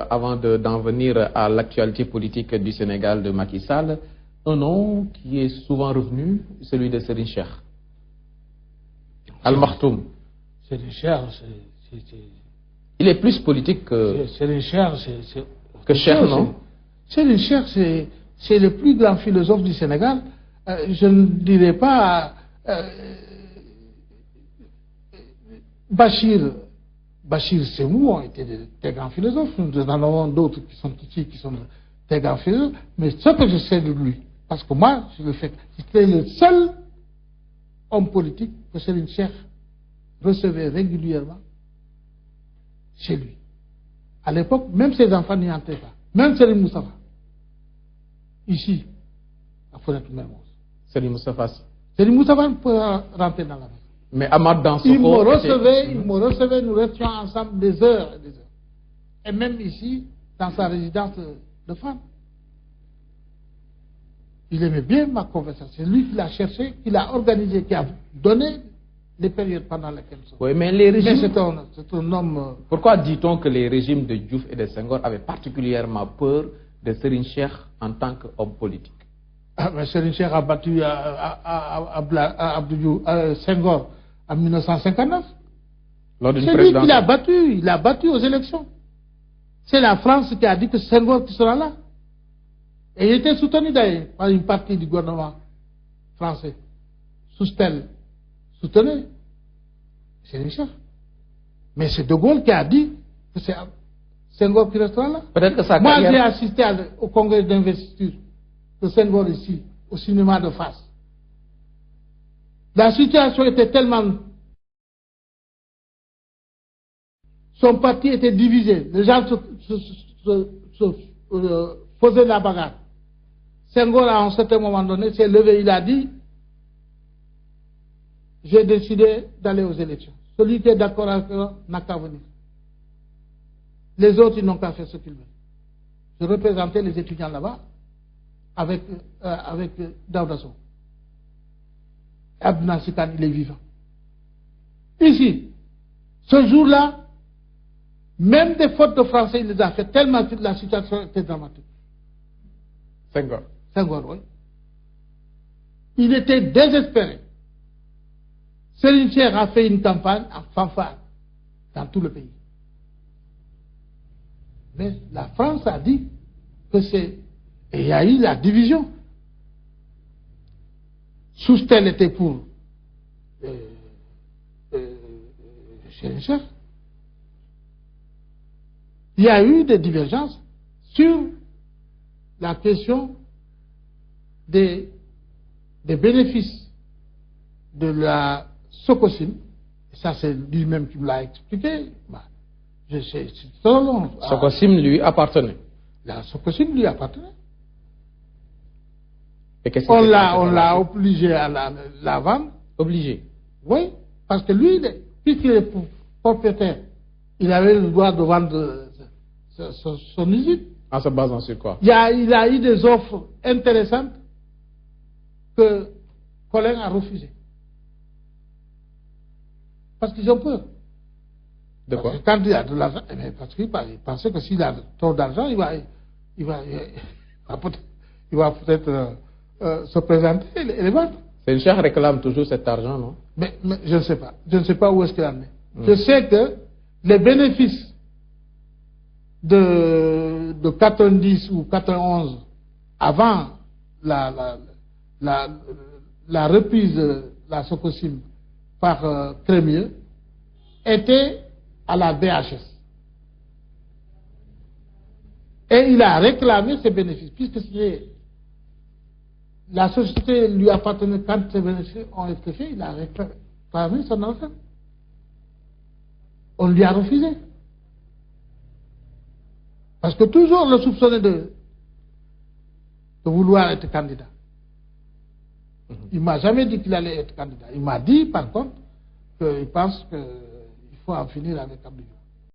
Avant d'en venir à l'actualité politique du Sénégal de Macky Sall, un nom qui est souvent revenu, celui de Serigne Cheikh Al Maktoum. Serigne Cheikh, il est plus politique que Serigne Cheikh, que Cheikh, non? Serigne Cheikh, c'est le plus grand philosophe du Sénégal. Je ne dirais pas Bachir, Semou ont été des grands philosophes. Nous en avons d'autres qui sont ici, qui sont des grands philosophes. Mais ce que je sais de lui, parce que moi, je le fais, c'était le seul homme politique que Serigne Cheikh recevait régulièrement chez lui. À l'époque, même ses enfants n'y entraient pas. Même Serigne Moustapha. Ici, à Fenêtre Mermoz. Serigne Moustapha. Serigne Moustapha peut rentrer dans la maison. Mais Ahmad Dansokho... Il me recevait, nous restions ensemble des heures et des heures. Et même ici, dans sa résidence de femme. Il aimait bien ma conversation. C'est lui qui l'a cherché, qui l'a organisé, qui a donné les périodes pendant lesquelles... Oui, mais les régimes... c'est un homme... Pourquoi dit-on que les régimes de Diouf et de Senghor avaient particulièrement peur de Serigne Cheikh en tant qu'homme politique? Mais Serigne Cheikh a battu Senghor en 1959. C'est lui qui l'a battu. Il l'a battu aux élections. C'est la France qui a dit que Senghor qui sera là. Et il était soutenu d'ailleurs par une partie du gouvernement français. Soustel soutenait Serigne Cheikh. Mais c'est De Gaulle qui a dit que c'est Senghor qui restera là. Peut-être que ça. Moi, j'ai assisté au congrès d'investiture de Senghor ici, au cinéma de face. La situation était tellement... Son parti était divisé. Les gens faisaient la bagarre. Senghor, à un certain moment donné, s'est levé, il a dit: j'ai décidé d'aller aux élections. Celui qui est d'accord avec eux n'a qu'à venir. Les autres, ils n'ont qu'à faire ce qu'ils veulent. Je représentais les étudiants là-bas avec Daouda Sow. Abdou Nasser Kane, il est vivant. Ici, ce jour-là, même des fautes de français, il les a fait tellement que la situation était dramatique. Senghor, oui. Il était désespéré. Serigne Cheikh a fait une campagne en fanfare dans tout le pays. Mais la France a dit que c'est... Et il y a eu la division. Soustel était pour Serigne Cheikh. Il y a eu des divergences sur la question des bénéfices de la Sococim. Ça, c'est lui-même qui me l'a expliqué. C'est trop long. Sococim lui appartenait. La Sococim lui appartenait. On l'a obligé à la vendre. Obligé? Oui, parce que lui, puisqu'il est propriétaire, il avait le droit de vendre son usine. En se basant sur quoi? Il a eu des offres intéressantes que Colin a refusées. Parce qu'ils ont peur. De quoi? Parce que quand il a de l'argent, parce qu'il pensait que s'il a trop d'argent, il va peut-être se présenter et les vendre. Serigne Cheikh réclame toujours cet argent, non? Mais je ne sais pas. Je ne sais pas où est-ce qu'il en est. Je sais que les bénéfices de 90 ou 91, avant la reprise de la Sococim par Crémieux, étaient à la BHS. Et il a réclamé ses bénéfices, puisque la société lui appartenait quand ses bénéfices ont été faits, il a réclamé son argent. On lui a refusé. Parce que toujours le soupçonnait de vouloir être candidat. Il ne m'a jamais dit qu'il allait être candidat. Il m'a dit, par contre, qu'il pense qu'il faut en finir avec Abdou Diouf.